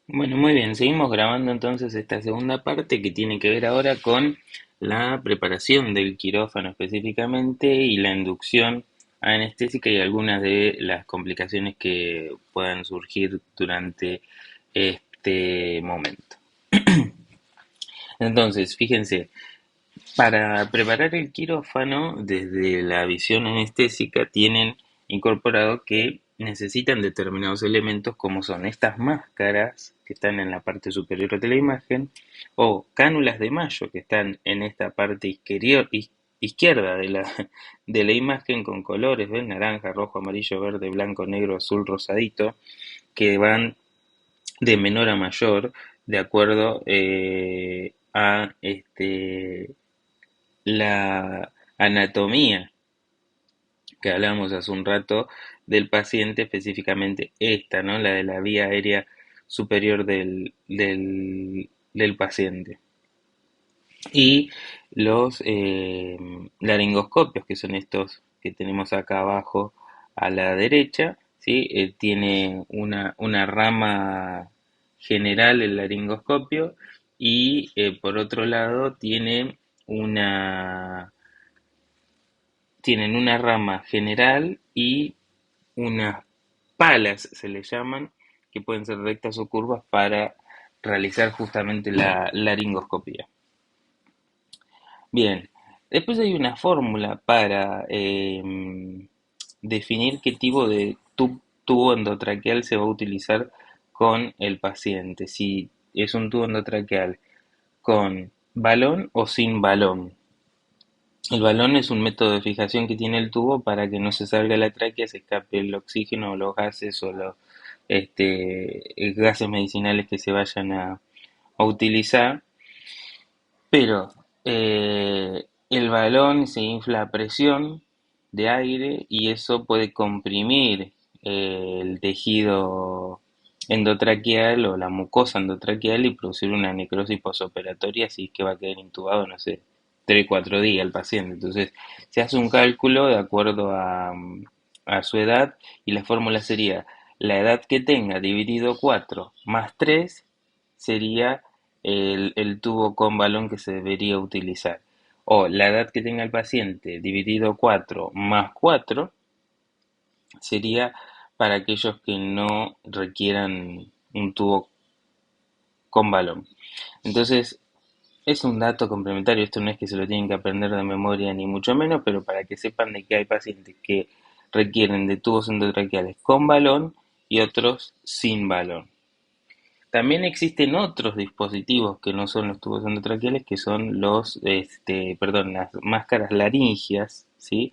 Bueno, muy bien, seguimos grabando entonces esta segunda parte que tiene que ver ahora con la preparación del quirófano específicamente y la inducción anestésica y algunas de las complicaciones que puedan surgir durante este momento. Entonces, fíjense, para preparar el quirófano, desde la visión anestésica, tienen incorporado que necesitan determinados elementos como son estas máscaras que están en la parte superior de la imagen o cánulas de mayo que están en esta parte izquierda de la imagen con colores, ¿ven? Naranja, rojo, amarillo, verde, blanco, negro, azul, rosadito, que van de menor a mayor de acuerdo a la anatomía que hablamos hace un rato del paciente, específicamente esta, ¿no? La de la vía aérea superior del paciente. Y los laringoscopios, que son estos que tenemos acá abajo a la derecha, ¿sí? Tiene una rama general el laringoscopio y por otro lado una tienen una rama general y unas palas, se le llaman, que pueden ser rectas o curvas para realizar justamente la laringoscopía. Bien, después hay una fórmula para definir qué tipo de tubo endotraqueal se va a utilizar con el paciente, si es un tubo endotraqueal con balón o sin balón. El balón es un método de fijación que tiene el tubo para que no se salga la tráquea, se escape el oxígeno o los gases o los gases medicinales que se vayan a utilizar, pero el balón se infla a presión de aire y eso puede comprimir el tejido endotraqueal o la mucosa endotraqueal y producir una necrosis posoperatoria, así que va a quedar intubado, no sé, 3 4 días el paciente. Entonces, se hace un cálculo de acuerdo a su edad y la fórmula sería la edad que tenga dividido 4 más 3 sería el tubo con balón que se debería utilizar. O la edad que tenga el paciente dividido 4 más 4 sería para aquellos que no requieran un tubo con balón. Entonces, es un dato complementario, esto no es que se lo tienen que aprender de memoria ni mucho menos, pero para que sepan de que hay pacientes que requieren de tubos endotraqueales con balón y otros sin balón. También existen otros dispositivos que no son los tubos endotraqueales, que son las máscaras laringias, ¿sí?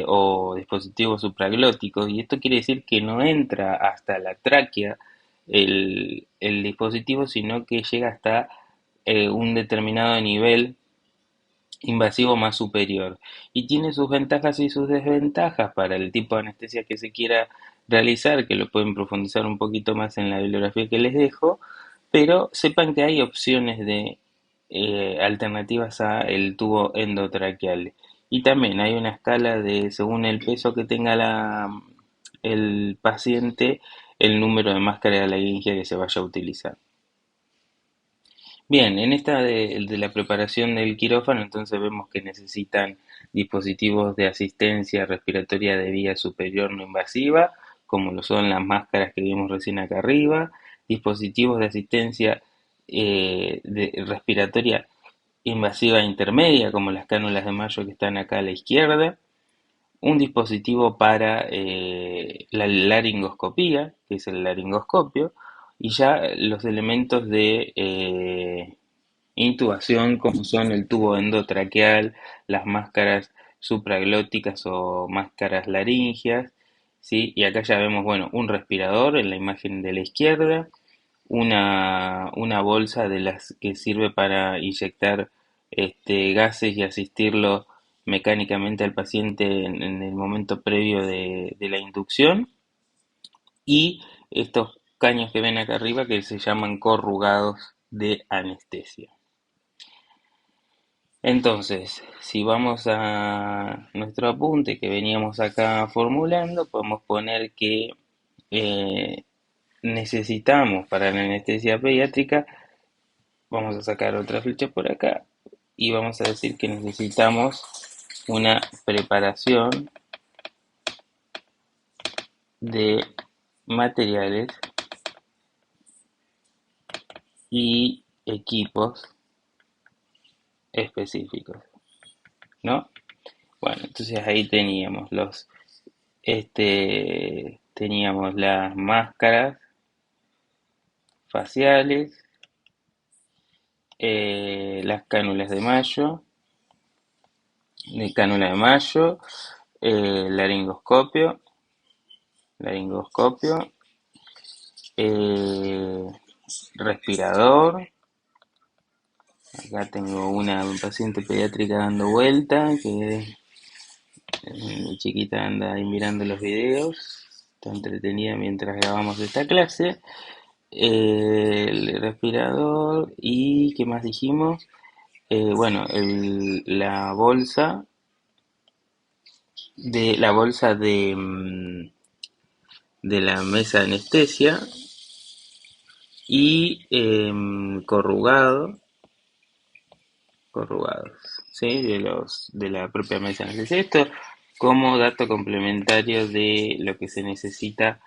O dispositivos supraglóticos, y esto quiere decir que no entra hasta la tráquea el dispositivo, sino que llega hasta un determinado nivel invasivo más superior. Y tiene sus ventajas y sus desventajas para el tipo de anestesia que se quiera realizar, que lo pueden profundizar un poquito más en la bibliografía que les dejo, pero sepan que hay opciones de alternativas a el tubo endotraqueal. Y también hay una escala de, según el peso que tenga el paciente, el número de máscara de laringe que se vaya a utilizar. Bien, en esta de la preparación del quirófano, entonces vemos que necesitan dispositivos de asistencia respiratoria de vía superior no invasiva, como lo son las máscaras que vimos recién acá arriba, dispositivos de asistencia respiratoria invasiva intermedia, como las cánulas de Mayo que están acá a la izquierda, un dispositivo para la laringoscopía, que es el laringoscopio, y ya los elementos de intubación, como son el tubo endotraqueal, las máscaras supraglóticas o máscaras laringias, ¿sí? Y acá ya vemos, bueno, un respirador en la imagen de la izquierda, una bolsa de las que sirve para inyectar gases y asistirlo mecánicamente al paciente en el momento previo de la inducción, y estos caños que ven acá arriba que se llaman corrugados de anestesia. Entonces, si vamos a nuestro apunte que veníamos acá formulando, podemos poner que eh, necesitamos para la anestesia pediátrica, vamos a sacar otra flecha por acá y vamos a decir que necesitamos una preparación de materiales y equipos específicos, ¿no? Bueno, entonces ahí teníamos las máscaras faciales, las cánulas cánula de mayo, laringoscopio, laringoscopio, eh, respirador. Acá tengo una paciente pediátrica dando vuelta, que mi chiquita anda ahí mirando los videos, está entretenida mientras grabamos esta clase. El respirador y ¿qué más dijimos? Bueno, la bolsa de la mesa de anestesia y corrugados, ¿sí? De la propia mesa de anestesia. Esto como dato complementario de lo que se necesita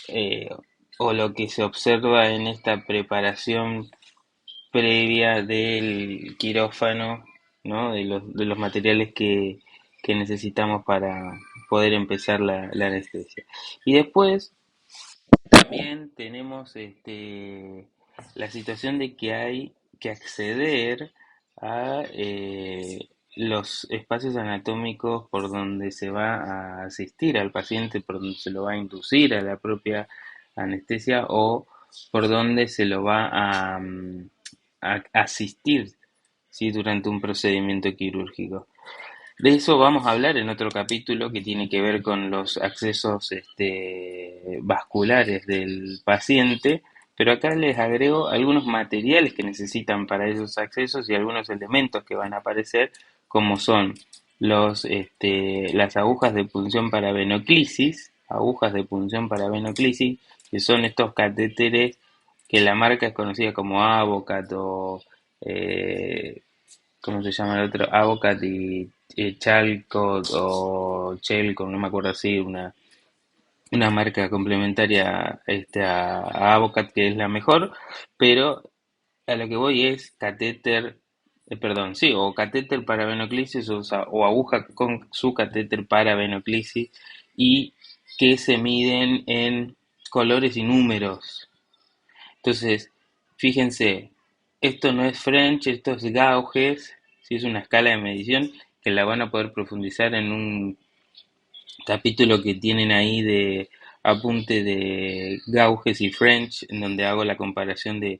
eh, o lo que se observa en esta preparación previa del quirófano, ¿no? De los materiales que necesitamos para poder empezar la anestesia. Y después también tenemos la situación de que hay que acceder a los espacios anatómicos por donde se va a asistir al paciente, por donde se lo va a inducir a la propia anestesia o por donde se lo va a asistir, ¿sí? Durante un procedimiento quirúrgico. De eso vamos a hablar en otro capítulo que tiene que ver con los accesos vasculares del paciente, pero acá les agrego algunos materiales que necesitan para esos accesos y algunos elementos que van a aparecer, como son las agujas de punción para venoclisis, que son estos catéteres que la marca es conocida como Avocat o eh, ¿cómo se llama el otro? Avocat y Chalcot o Chelco, no me acuerdo así, una marca complementaria a Avocat que es la mejor, pero a lo que voy es catéter, perdón, sí, o catéter para venoclisis o aguja con su catéter para venoclisis y que se miden en colores y números. Entonces, fíjense, esto no es French, esto es Gauges, si es una escala de medición que la van a poder profundizar en un capítulo que tienen ahí de apunte de Gauges y French, en donde hago la comparación de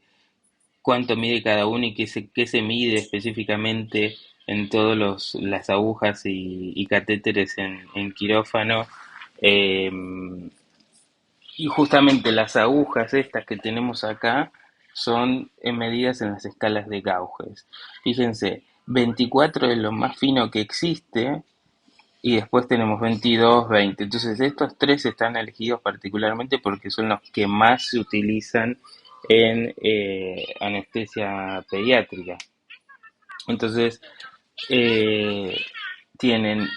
cuánto mide cada uno y qué se mide específicamente en todas las agujas y catéteres en quirófano. Eh, y justamente las agujas estas que tenemos acá son medidas en las escalas de Gauges. Fíjense, 24 es lo más fino que existe y después tenemos 22, 20. Entonces estos tres están elegidos particularmente porque son los que más se utilizan en anestesia pediátrica. Entonces eh, tienen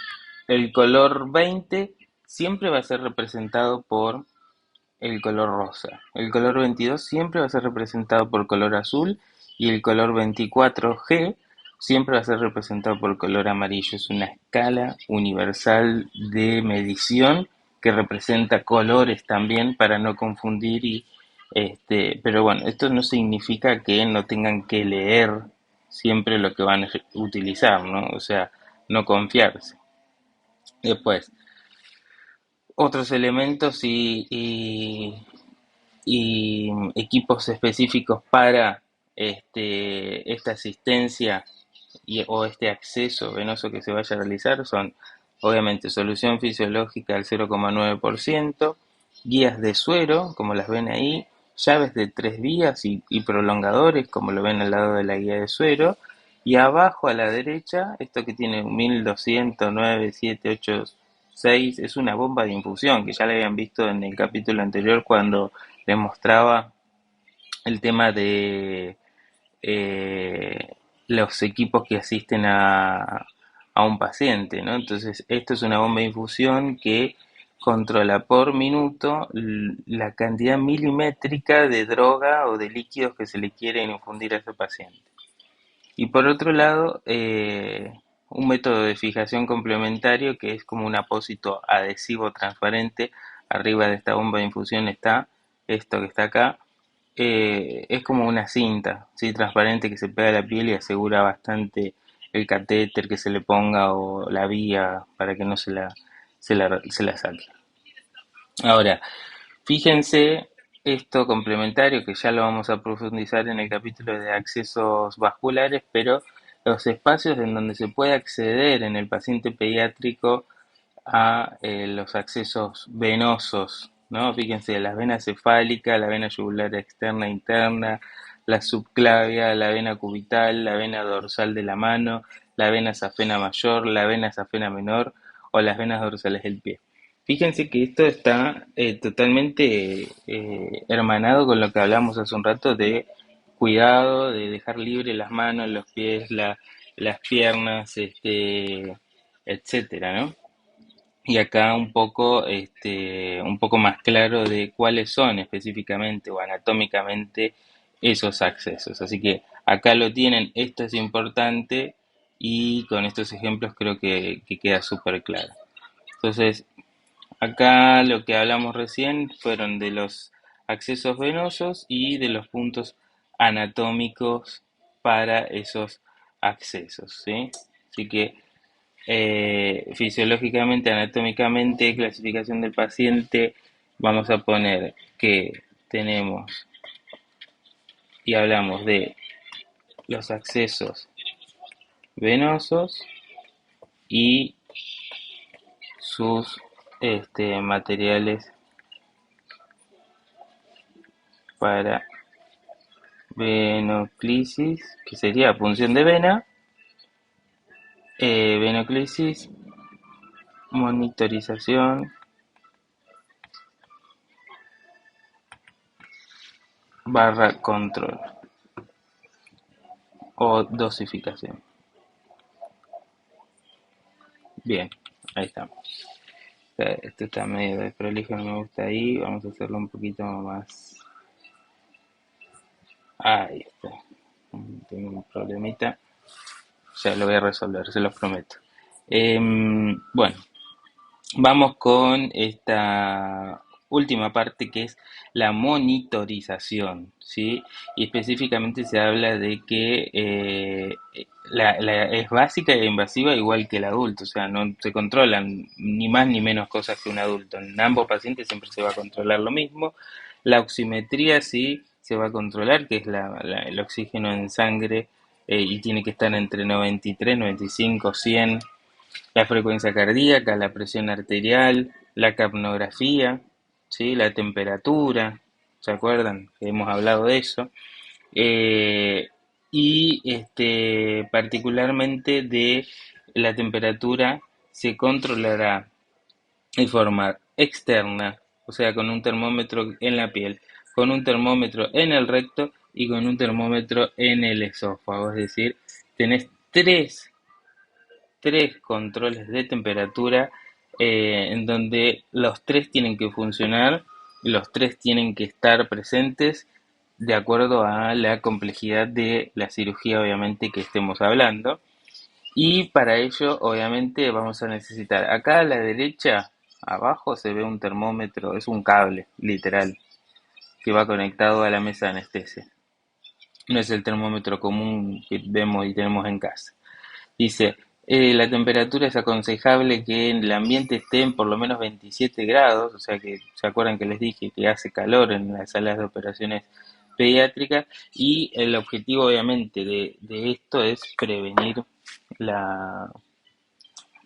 el color 20, siempre va a ser representado por el color rosa. El color 22 siempre va a ser representado por color azul y el color 24G siempre va a ser representado por color amarillo. Es una escala universal de medición que representa colores también para no confundir pero bueno, esto no significa que no tengan que leer siempre lo que van a utilizar, ¿no? O sea, no confiarse. Después, otros elementos y equipos específicos para esta asistencia o este acceso venoso que se vaya a realizar son obviamente solución fisiológica al 0,9%, guías de suero, como las ven ahí, llaves de 3 vías y prolongadores, como lo ven al lado de la guía de suero, y abajo a la derecha, esto que tiene 1200, 9, 7, 8, 6, es una bomba de infusión, que ya la habían visto en el capítulo anterior cuando les mostraba el tema de eh, los equipos que asisten a un paciente, ¿no? Entonces, esto es una bomba de infusión que controla por minuto la cantidad milimétrica de droga o de líquidos que se le quieren infundir a ese paciente. Y por otro lado, un método de fijación complementario que es como un apósito adhesivo transparente. Arriba de esta bomba de infusión está esto que está acá. Es como una cinta, ¿sí? Transparente que se pega a la piel y asegura bastante el catéter que se le ponga o la vía para que no se la saque. Ahora, fíjense esto complementario que ya lo vamos a profundizar en el capítulo de accesos vasculares, pero los espacios en donde se puede acceder en el paciente pediátrico a los accesos venosos, ¿no? Fíjense, las venas cefálicas, la vena yugular externa e interna, la subclavia, la vena cubital, la vena dorsal de la mano, la vena safena mayor, la vena safena menor o las venas dorsales del pie. Fíjense que esto está totalmente hermanado con lo que hablamos hace un rato de cuidado, de dejar libre las manos, los pies, las piernas, etcétera, ¿no? Y acá un poco más claro de cuáles son específicamente o anatómicamente esos accesos. Así que acá lo tienen, esto es importante y con estos ejemplos creo que queda súper claro. Entonces, acá lo que hablamos recién fueron de los accesos venosos y de los puntos anatómicos para esos accesos, ¿sí? Así que fisiológicamente, anatómicamente, clasificación del paciente, vamos a poner que tenemos y hablamos de los accesos venosos y sus materiales para venoclisis, que sería punción de vena, venoclisis, monitorización barra control o dosificación. Bien, ahí estamos. Esto está medio desprolijo, no me gusta ahí. Vamos a hacerlo un poquito más. Ahí está. Tengo un problemita. Ya lo voy a resolver, se los prometo. Bueno, vamos con esta última parte que es la monitorización, ¿sí? Y específicamente se habla de que es básica e invasiva igual que el adulto, o sea, no se controlan ni más ni menos cosas que un adulto. En ambos pacientes siempre se va a controlar lo mismo. La oximetría sí se va a controlar, que es el oxígeno en sangre y tiene que estar entre 93, 95, 100, la frecuencia cardíaca, la presión arterial, la capnografía, ¿sí? La temperatura, ¿se acuerdan? Que hemos hablado de eso. Eh, y particularmente de la temperatura se controlará de forma externa, o sea, con un termómetro en la piel, con un termómetro en el recto y con un termómetro en el esófago. Es decir, tenés tres controles de temperatura en donde los tres tienen que funcionar, los tres tienen que estar presentes de acuerdo a la complejidad de la cirugía, obviamente, que estemos hablando. Y para ello, obviamente, vamos a necesitar, acá a la derecha, abajo se ve un termómetro, es un cable, literal, que va conectado a la mesa de anestesia. No es el termómetro común que vemos y tenemos en casa. Dice, la temperatura es aconsejable que en el ambiente esté en por lo menos 27 grados, o sea que se acuerdan que les dije que hace calor en las salas de operaciones pediátricas y el objetivo obviamente de esto es prevenir la,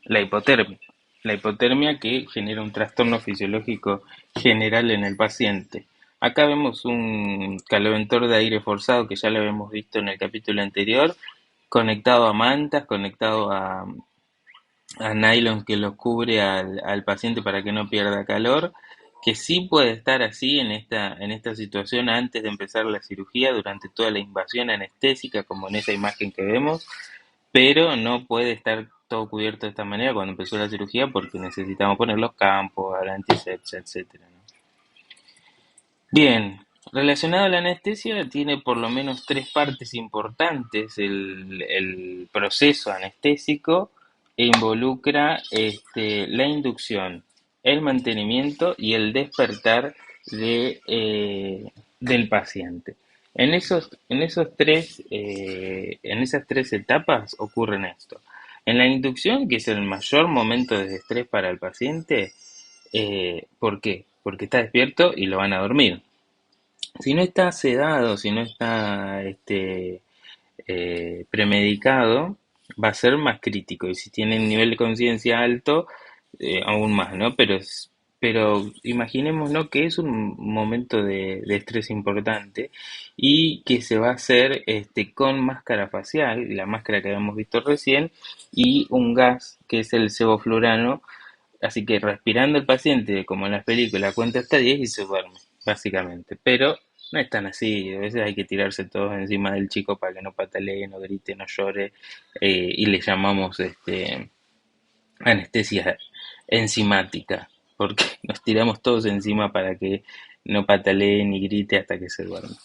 hipotermia. La hipotermia que genera un trastorno fisiológico general en el paciente. Acá vemos un caloventor de aire forzado que ya lo habíamos visto en el capítulo anterior, conectado a mantas, conectado a nylon que lo cubre al paciente para que no pierda calor que sí puede estar así en esta situación antes de empezar la cirugía, durante toda la invasión anestésica, como en esa imagen que vemos, pero no puede estar todo cubierto de esta manera cuando empezó la cirugía porque necesitamos poner los campos, el antisepsia, etcétera, ¿no? Bien, relacionado a la anestesia, tiene por lo menos tres partes importantes el proceso anestésico e involucra la inducción, el mantenimiento y el despertar del paciente. En esas tres etapas ocurren esto. En la inducción, que es el mayor momento de estrés para el paciente, ¿por qué? Porque está despierto y lo van a dormir. Si no está sedado, si no está premedicado, va a ser más crítico. Y si tiene un nivel de conciencia alto, aún más, ¿no? Pero imaginemos, ¿no?, que es un momento de estrés importante y que se va a hacer con máscara facial, la máscara que habíamos visto recién, y un gas que es el sevoflurano. Así que respirando el paciente, como en las películas, cuenta hasta 10 y se duerme, básicamente. Pero no es tan así, a veces hay que tirarse todos encima del chico para que no patalee, no grite, no llore, y le llamamos anestesia enzimática, porque nos tiramos todos encima para que no patalee ni grite hasta que se duerme.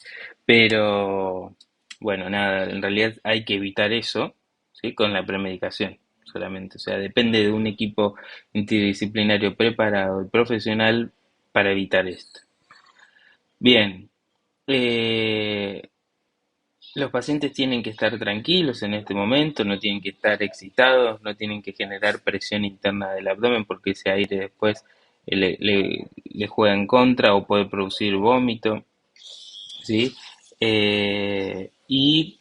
Pero bueno, nada, en realidad hay que evitar eso, ¿sí?, con la premedicación solamente. O sea, depende de un equipo interdisciplinario preparado y profesional para evitar esto. Bien, eh, los pacientes tienen que estar tranquilos en este momento, no tienen que estar excitados, no tienen que generar presión interna del abdomen porque ese aire después le juega en contra o puede producir vómito, ¿sí? Y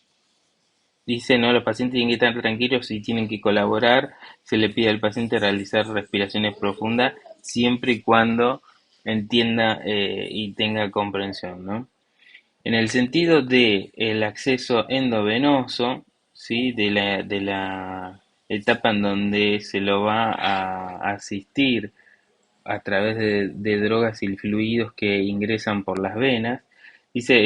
dice, no, los pacientes tienen que estar tranquilos y tienen que colaborar. Se le pide al paciente realizar respiraciones profundas siempre y cuando entienda y tenga comprensión, ¿no? En el sentido de el acceso endovenoso, ¿sí?, de la etapa en donde se lo va a asistir a través de drogas y fluidos que ingresan por las venas, dice eh,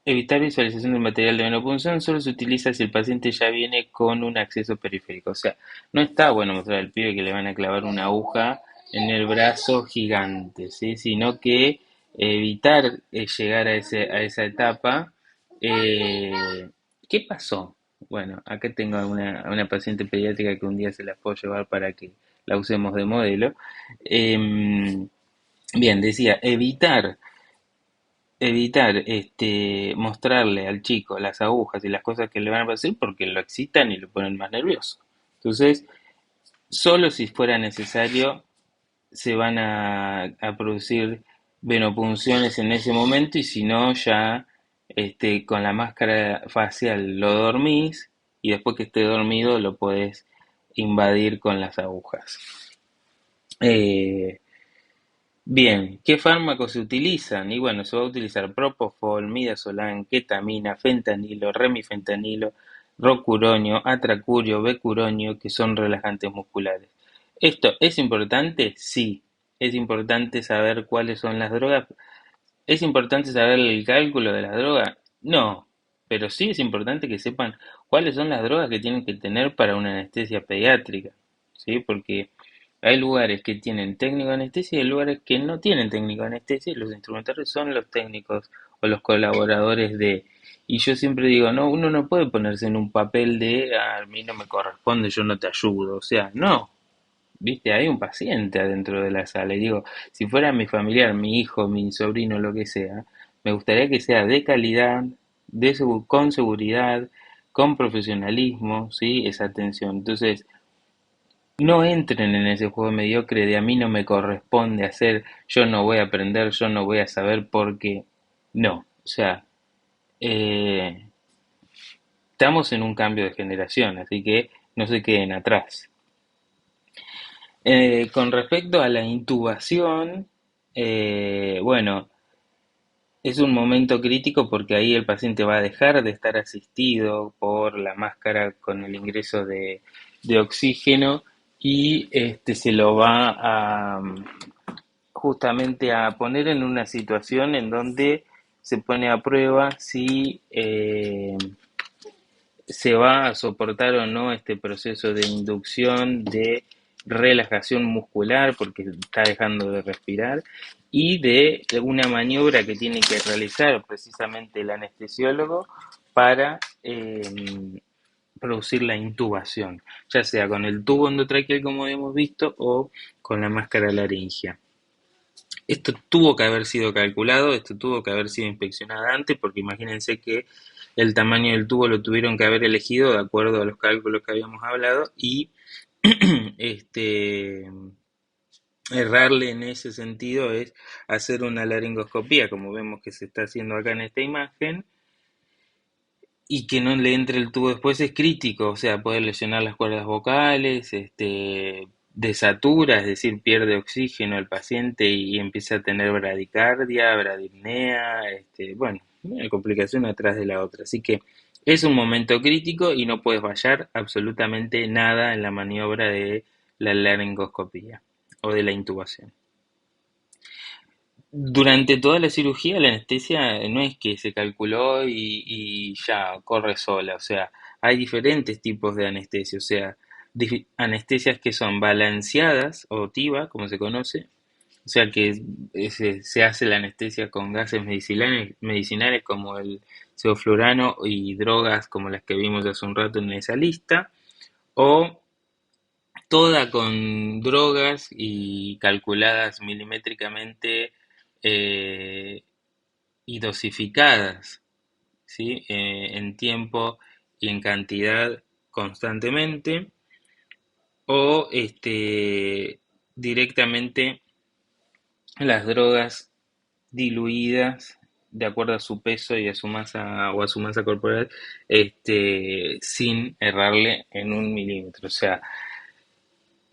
evitar visualización del material de venopunción solo se utiliza si el paciente ya viene con un acceso periférico. O sea, no está bueno mostrar al pibe que le van a clavar una aguja en el brazo gigante, ¿sí? Sino que evitar llegar a esa etapa. Eh, ¿Qué pasó? Bueno, acá tengo a una paciente pediátrica que un día se la puedo llevar para que la usemos de modelo. Bien, decía, evitar mostrarle al chico las agujas y las cosas que le van a pasar porque lo excitan y lo ponen más nervioso. Entonces, solo si fuera necesario se van a producir venopunciones en ese momento y si no, ya con la máscara facial lo dormís y después que esté dormido lo podés invadir con las agujas. Eh, Bien, ¿qué fármacos se utilizan? Y bueno, se va a utilizar propofol, midazolam, ketamina, fentanilo, remifentanilo, rocuronio, atracurio, becuronio, que son relajantes musculares. ¿Esto es importante? Sí. ¿Es importante saber cuáles son las drogas? ¿Es importante saber el cálculo de las drogas? No, pero sí es importante que sepan cuáles son las drogas que tienen que tener para una anestesia pediátrica, ¿sí? Porque hay lugares que tienen técnico de anestesia y hay lugares que no tienen técnico de anestesia y los instrumentales son los técnicos o los colaboradores de... Y yo siempre digo, no, uno no puede ponerse en un papel de, "Ah, a mí no me corresponde, yo no te ayudo". O sea, no, viste, hay un paciente adentro de la sala y digo, si fuera mi familiar, mi hijo, mi sobrino, lo que sea, me gustaría que sea de calidad, con seguridad, con profesionalismo, ¿sí? Esa atención. Entonces, no entren en ese juego mediocre de a mí no me corresponde hacer, yo no voy a aprender, yo no voy a saber porque no. O sea, eh, estamos en un cambio de generación, así que no se queden atrás. Con respecto a la intubación, bueno, es un momento crítico porque ahí el paciente va a dejar de estar asistido por la máscara con el ingreso de oxígeno y se lo va a justamente a poner en una situación en donde se pone a prueba si se va a soportar o no este proceso de inducción de relajación muscular porque está dejando de respirar y de una maniobra que tiene que realizar precisamente el anestesiólogo para producir la intubación, ya sea con el tubo endotraqueal como hemos visto o con la máscara laringea. Esto tuvo que haber sido calculado, esto tuvo que haber sido inspeccionado antes, porque imagínense que el tamaño del tubo lo tuvieron que haber elegido de acuerdo a los cálculos que habíamos hablado y este, errarle en ese sentido es hacer una laringoscopía, como vemos que se está haciendo acá en esta imagen, y que no le entre el tubo después es crítico, o sea, puede lesionar las cuerdas vocales, desatura, es decir, pierde oxígeno el paciente y empieza a tener bradicardia, bradipnea, bueno, una complicación atrás de la otra. Así que es un momento crítico y no puedes fallar absolutamente nada en la maniobra de la laringoscopía o de la intubación. Durante toda la cirugía, la anestesia no es que se calculó y ya corre sola, o sea, hay diferentes tipos de anestesia, o sea, anestesias que son balanceadas o TIVA, como se conoce, o sea que se hace la anestesia con gases medicinales como el sevoflurano y drogas como las que vimos hace un rato en esa lista, o toda con drogas y calculadas milimétricamente eh, y dosificadas, ¿sí? En tiempo y en cantidad constantemente, o directamente las drogas diluidas de acuerdo a su peso y a su masa o a su masa corporal, sin errarle en un milímetro. O sea,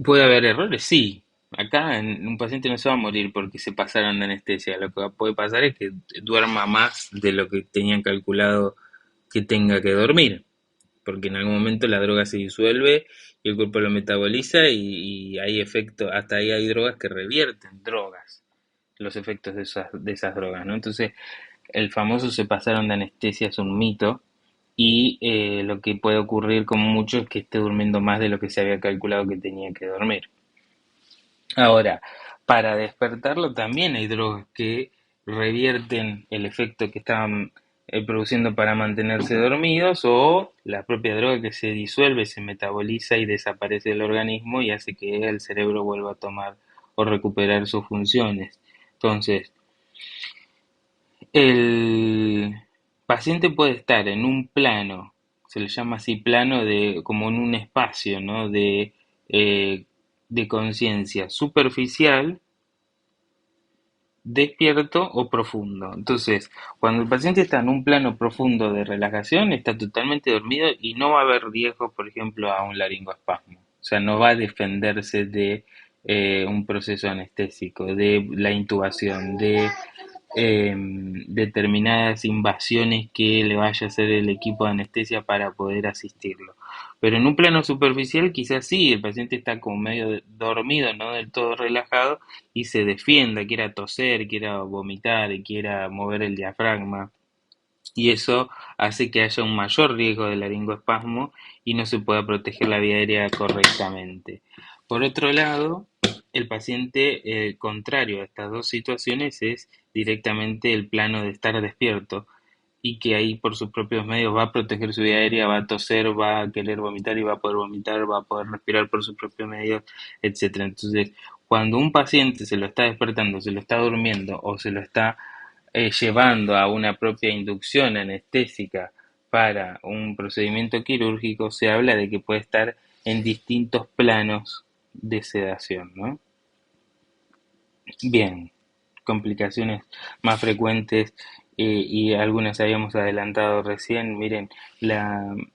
¿puede haber errores? Sí. Acá en un paciente no se va a morir porque se pasaron de anestesia. Lo que puede pasar es que duerma más de lo que tenían calculado que tenga que dormir, porque en algún momento la droga se disuelve y el cuerpo lo metaboliza y hay efectos, hasta ahí hay drogas que revierten drogas, los efectos de esas drogas, ¿no? Entonces, el famoso se pasaron de anestesia es un mito y lo que puede ocurrir como mucho es que esté durmiendo más de lo que se había calculado que tenía que dormir. Ahora, para despertarlo también hay drogas que revierten el efecto que estaban produciendo para mantenerse dormidos o la propia droga que se disuelve, se metaboliza y desaparece del organismo y hace que el cerebro vuelva a tomar o recuperar sus funciones. Entonces, el paciente puede estar en un plano, se le llama así plano de, como en un espacio, ¿no? Eh, de conciencia superficial, despierto o profundo. Entonces, cuando el paciente está en un plano profundo de relajación, está totalmente dormido y no va a haber riesgo, por ejemplo, a un laringoespasmo. O sea, no va a defenderse de un proceso anestésico, de la intubación, de determinadas invasiones que le vaya a hacer el equipo de anestesia para poder asistirlo. Pero en un plano superficial quizás sí, el paciente está como medio dormido, no del todo relajado y se defienda, quiera toser, quiera vomitar, quiera mover el diafragma. Y eso hace que haya un mayor riesgo de laringoespasmo y no se pueda proteger la vía aérea correctamente. Por otro lado, el paciente contrario a estas dos situaciones es directamente el plano de estar despierto y que ahí por sus propios medios va a proteger su vía aérea, va a toser, va a querer vomitar y va a poder vomitar, va a poder respirar por sus propios medios, etcétera. Entonces, cuando un paciente se lo está despertando, se lo está durmiendo o se lo está llevando a una propia inducción anestésica para un procedimiento quirúrgico, se habla de que puede estar en distintos planos de sedación, ¿no? Bien, complicaciones más frecuentes y algunas habíamos adelantado recién. Miren,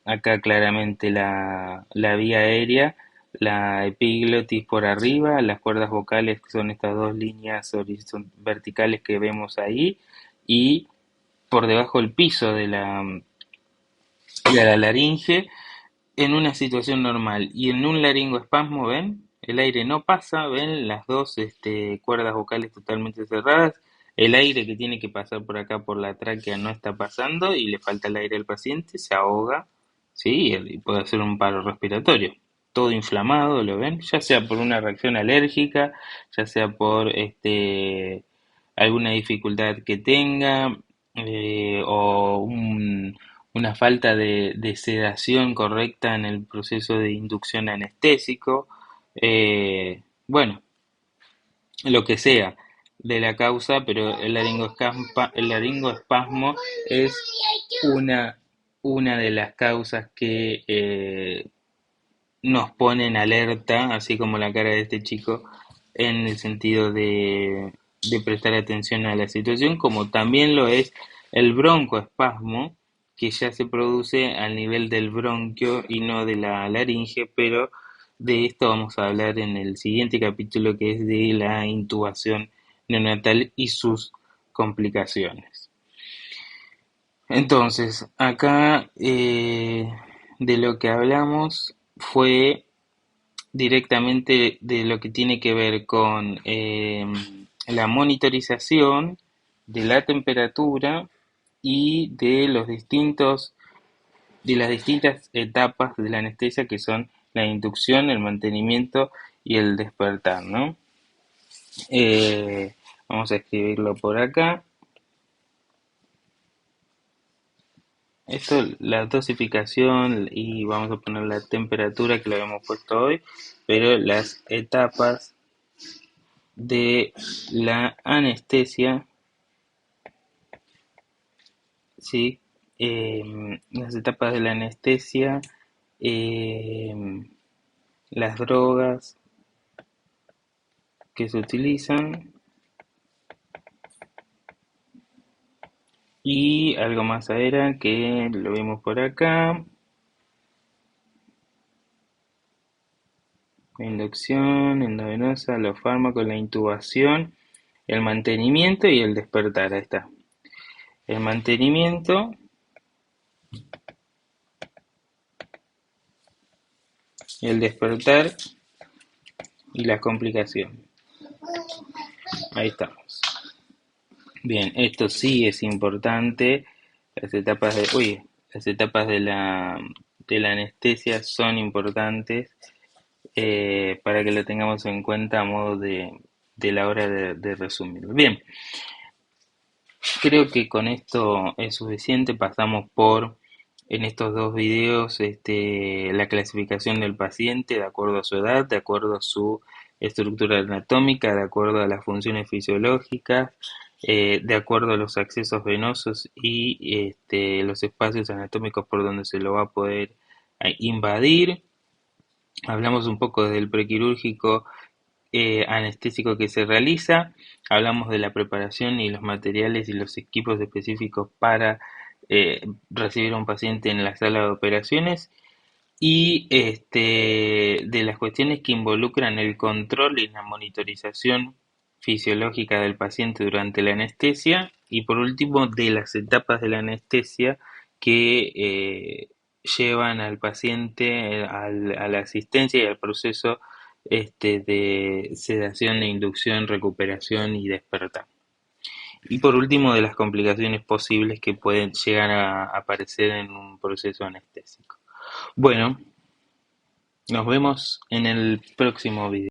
acá claramente la vía aérea, la epiglotis por arriba, las cuerdas vocales que son estas dos líneas verticales que vemos ahí y por debajo del piso de la laringe en una situación normal y en un laringoespasmo, ¿ven? El aire no pasa, ¿ven? Las dos cuerdas vocales totalmente cerradas. El aire que tiene que pasar por acá por la tráquea no está pasando y le falta el aire al paciente, se ahoga, ¿sí? Y puede hacer un paro respiratorio. Todo inflamado, ¿lo ven? Ya sea por una reacción alérgica, ya sea por alguna dificultad que tenga, o una falta de sedación correcta en el proceso de inducción anestésico, bueno, lo que sea de la causa, pero el laringoespasmo es una, una de las causas que nos pone en alerta, así como la cara de este chico, en el sentido de prestar atención a la situación, como también lo es el broncoespasmo, que ya se produce al nivel del bronquio y no de la laringe, pero de esto vamos a hablar en el siguiente capítulo, que es de la intubación neonatal y sus complicaciones. Entonces, acá de lo que hablamos fue directamente de lo que tiene que ver con la monitorización de la temperatura y de las distintas etapas de la anestesia, que son la inducción, el mantenimiento y el despertar, ¿no? Vamos a escribirlo por acá. Esto, la dosificación, y vamos a poner la temperatura que lo habíamos puesto hoy, pero las etapas de la anestesia, ¿sí? Las etapas de la anestesia, eh, las drogas que se utilizan y algo más era que lo vimos por acá, la inducción endovenosa, los fármacos, la intubación, el mantenimiento y el despertar. Ahí está. El mantenimiento, el despertar y la complicación. Ahí estamos. Bien, esto sí es importante. Las etapas las etapas de la anestesia son importantes, para que lo tengamos en cuenta a modo de la hora de resumir. Bien, creo que con esto es suficiente. Pasamos por, en estos dos videos, la clasificación del paciente de acuerdo a su edad, de acuerdo a su estructura anatómica, de acuerdo a las funciones fisiológicas, de acuerdo a los accesos venosos y los espacios anatómicos por donde se lo va a poder invadir. Hablamos un poco del prequirúrgico anestésico que se realiza, hablamos de la preparación y los materiales y los equipos específicos para recibir a un paciente en la sala de operaciones y de las cuestiones que involucran el control y la monitorización fisiológica del paciente durante la anestesia y por último de las etapas de la anestesia que llevan al paciente a la asistencia y al proceso de sedación e inducción, recuperación y despertar. Y por último, de las complicaciones posibles que pueden llegar a aparecer en un proceso anestésico. Bueno, nos vemos en el próximo video.